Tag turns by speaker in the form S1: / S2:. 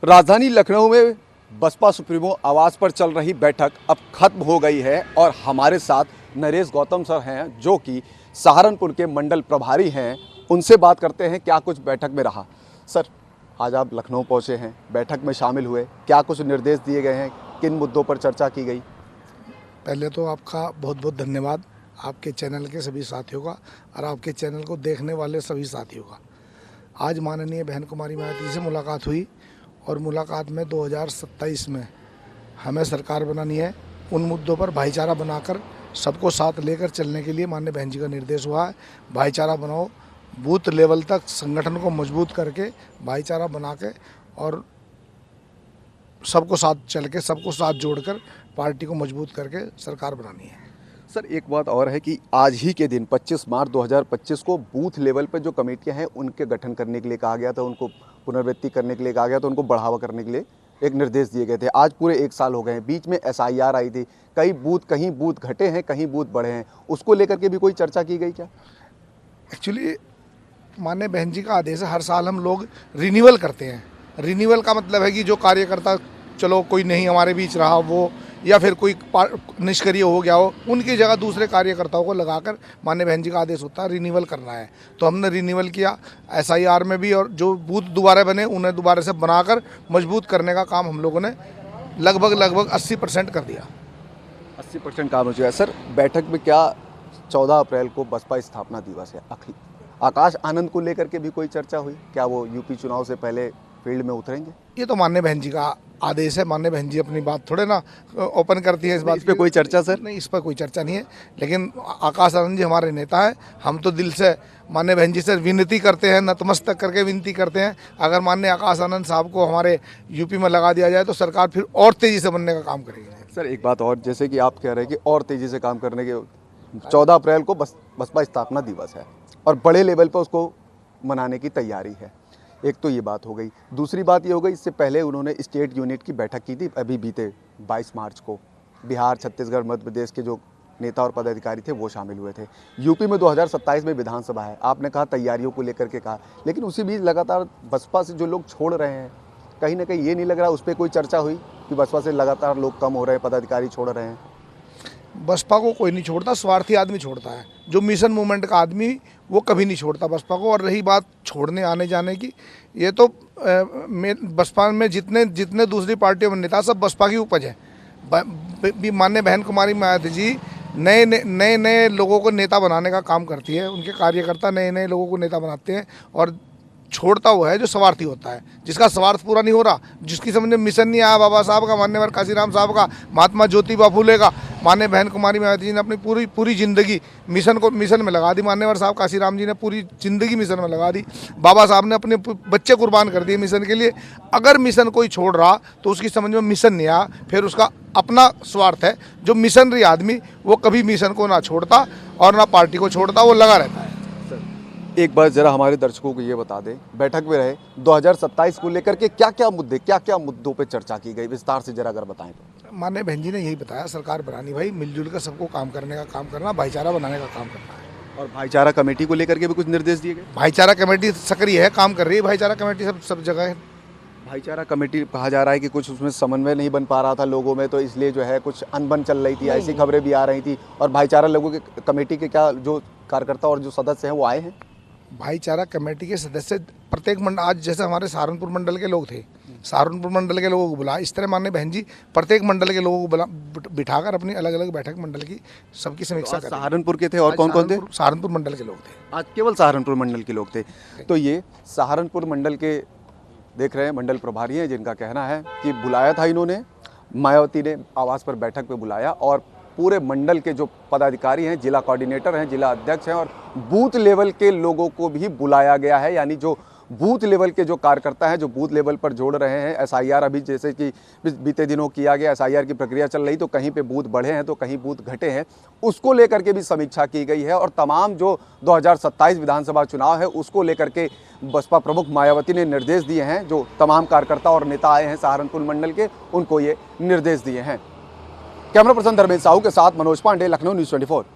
S1: राजधानी लखनऊ में बसपा सुप्रीमो आवास पर चल रही बैठक अब खत्म हो गई है और हमारे साथ नरेश गौतम सर हैं जो कि सहारनपुर के मंडल प्रभारी हैं। उनसे बात करते हैं क्या कुछ बैठक में रहा। सर, आज आप लखनऊ पहुंचे हैं, बैठक में शामिल हुए, क्या कुछ निर्देश दिए गए हैं, किन मुद्दों पर चर्चा की गई?
S2: पहले तो आपका बहुत बहुत धन्यवाद, आपके चैनल के सभी साथियों का और आपके चैनल को देखने वाले सभी साथियों का। आज माननीय बहन कुमारी मायावती से मुलाकात हुई और मुलाकात में 2027 में हमें सरकार बनानी है। उन मुद्दों पर भाईचारा बनाकर सबको साथ लेकर चलने के लिए माननीय बहन जी का निर्देश हुआ है। भाईचारा बनाओ, बूथ लेवल तक संगठन को मजबूत करके भाईचारा बना के और सबको साथ चल के सबको साथ जोड़कर पार्टी को मजबूत करके सरकार बनानी है।
S1: सर, एक बात और है कि आज ही के दिन 25 मार्च 2025 को बूथ लेवल पर जो कमेटियां हैं उनके गठन करने के लिए कहा गया था, उनको पुनर्वृत्ति करने के लिए कहा गया था, उनको बढ़ावा करने के लिए एक निर्देश दिए गए थे। आज पूरे 1 साल हो गए हैं, बीच में SIR आई थी, कहीं बूथ घटे हैं, कहीं बूथ बढ़े हैं, उसको लेकर के भी कोई चर्चा की गई क्या?
S2: एक्चुअली माननीय बहन जी का आदेश है, हर साल हम लोग रिन्यूअल करते हैं। रिन्यूअल का मतलब है कि जो कार्यकर्ता चलो कोई नहीं हमारे बीच रहा वो या फिर कोई निष्क्रिय हो गया हो, उनकी जगह दूसरे कार्यकर्ताओं को लगाकर माननीय बहन जी का आदेश होता है रिन्यूअल करना है। तो हमने रिन्यूअल किया SIR में भी, और जो बूथ दोबारा बने उन्हें दोबारा से बनाकर मजबूत करने का काम हम लोगों ने लगभग 80% कर दिया।
S1: 80% काम हो चुका है। सर, बैठक में क्या 14 अप्रैल को बसपा स्थापना दिवस है, आकाश आनंद को लेकर के भी कोई चर्चा हुई? क्या वो यूपी चुनाव से पहले फील्ड में उतरेंगे?
S2: ये तो माननीय बहन जी का आदेश है, माननीय बहन जी अपनी बात थोड़े ना ओपन करती है। इस बात
S1: पे कोई चर्चा? सर
S2: नहीं, इस पर कोई चर्चा नहीं है, लेकिन आकाश आनंद जी हमारे नेता हैं। हम तो दिल से माननीय बहन जी से विनती करते हैं, नतमस्तक करके विनती करते हैं। अगर माननीय आकाश आनंद साहब को हमारे यूपी में लगा दिया जाए तो सरकार फिर और तेज़ी से बनने का काम करेगी।
S1: सर, एक बात और, जैसे कि आप कह रहे हैं कि और तेज़ी से काम करने के 14 अप्रैल को बसपा स्थापना दिवस है और बड़े लेवल पर उसको मनाने की तैयारी है। एक तो ये बात हो गई। दूसरी बात ये हो गई, इससे पहले उन्होंने स्टेट यूनिट की बैठक की थी अभी बीते 22 मार्च को। बिहार, छत्तीसगढ़, मध्य प्रदेश के जो नेता और पदाधिकारी थे वो शामिल हुए थे। यूपी में 2027 में विधानसभा है, आपने कहा तैयारियों को लेकर के कहा, लेकिन उसी बीच लगातार बसपा से जो लोग छोड़ रहे हैं, कहीं ना कहीं ये नहीं लग रहा उस पर कोई चर्चा हुई कि बसपा से लगातार लोग कम हो रहे हैं, पदाधिकारी छोड़ रहे हैं?
S2: बसपा को कोई नहीं छोड़ता, स्वार्थी आदमी छोड़ता है। जो मिशन मूवमेंट का आदमी वो कभी नहीं छोड़ता बसपा को। और रही बात छोड़ने आने जाने की, ये तो बसपा में जितने दूसरी पार्टियों में नेता सब बसपा की उपज है। माननीय बहन कुमारी मायावती जी नए लोगों को नेता बनाने का काम करती है। उनके कार्यकर्ता नए लोगों को नेता बनाते हैं और छोड़ता हुआ है जो स्वार्थी होता है, जिसका स्वार्थ पूरा नहीं हो रहा, जिसकी समझ में मिशन नहीं आया बाबा साहब का, मान्यवर काशीराम साहब का, महात्मा ज्योतिबा फूले का। माननीय बहन कुमारी मायावती जी ने अपनी पूरी जिंदगी मिशन में लगा दी। मान्यवर साहब काशीराम जी ने पूरी जिंदगी मिशन में लगा दी। बाबा साहब ने अपने बच्चे कुर्बान कर दिए मिशन के लिए। अगर मिशन कोई छोड़ रहा तो उसकी समझ में मिशन नहीं आया, फिर उसका अपना स्वार्थ है। जो मिशनरी आदमी वो कभी मिशन को ना छोड़ता और ना पार्टी को छोड़ता, वो लगा रहता है।
S1: एक बार जरा हमारे दर्शकों को ये बता दें, बैठक में रहे 2027 को लेकर के क्या क्या मुद्दों पे चर्चा की गई, विस्तार से जरा अगर बताएं तो।
S2: माननीय बहन जी ने यही बताया, सरकार बनानी भाई, मिलजुल कर सबको काम करने का काम करना, भाईचारा बनाने का काम करना है।
S1: और भाईचारा कमेटी को लेकर के भी कुछ निर्देश दिए गए?
S2: भाईचारा कमेटी सक्रिय है, काम कर रही है। भाईचारा कमेटी सब जगह है।
S1: भाईचारा कमेटी कहा जा रहा है कि कुछ उसमें समन्वय नहीं बन पा रहा था लोगों में, तो इसलिए जो है कुछ अनबन चल रही थी, ऐसी खबरें भी आ रही थी। और भाईचारा लोगों के कमेटी के क्या जो कार्यकर्ता और जो सदस्य हैं वो आए हैं?
S2: भाईचारा कमेटी के सदस्य प्रत्येक मंडल, आज जैसे हमारे सहारनपुर मंडल के लोग थे, सहारनपुर मंडल के लोगों को बुला, इस तरह माननीय बहन जी प्रत्येक मंडल के लोगों को बिठाकर अपनी अलग अलग बैठक मंडल की सबकी समीक्षा कर।
S1: सहारनपुर के थे और कौन कौन थे?
S2: सहारनपुर मंडल के लोग थे।
S1: आज केवल सहारनपुर मंडल के लोग थे। तो ये सहारनपुर मंडल के देख रहे हैं मंडल प्रभारी हैं, जिनका कहना है कि बुलाया था इन्होंने, मायावती ने आवास पर बैठक पे बुलाया और पूरे मंडल के जो पदाधिकारी हैं, जिला कोऑर्डिनेटर हैं, जिला अध्यक्ष हैं और बूथ लेवल के लोगों को भी बुलाया गया है। यानी जो बूथ लेवल के जो कार्यकर्ता हैं, जो बूथ लेवल पर जोड़ रहे हैं। SIR अभी जैसे कि बीते दिनों किया गया, SIR की प्रक्रिया चल रही, तो कहीं पे बूथ बढ़े हैं तो कहीं बूथ घटे हैं, उसको लेकर के भी समीक्षा की गई है। और तमाम जो 2027 विधानसभा चुनाव है उसको लेकर के बसपा प्रमुख मायावती ने निर्देश दिए हैं। जो तमाम कार्यकर्ता और नेता आए हैं सहारनपुर मंडल के, उनको ये निर्देश दिए हैं। कैमरा पर्सन धर्मेंद्र साहू के साथ मनोज पांडे, लखनऊ न्यूज़ 24।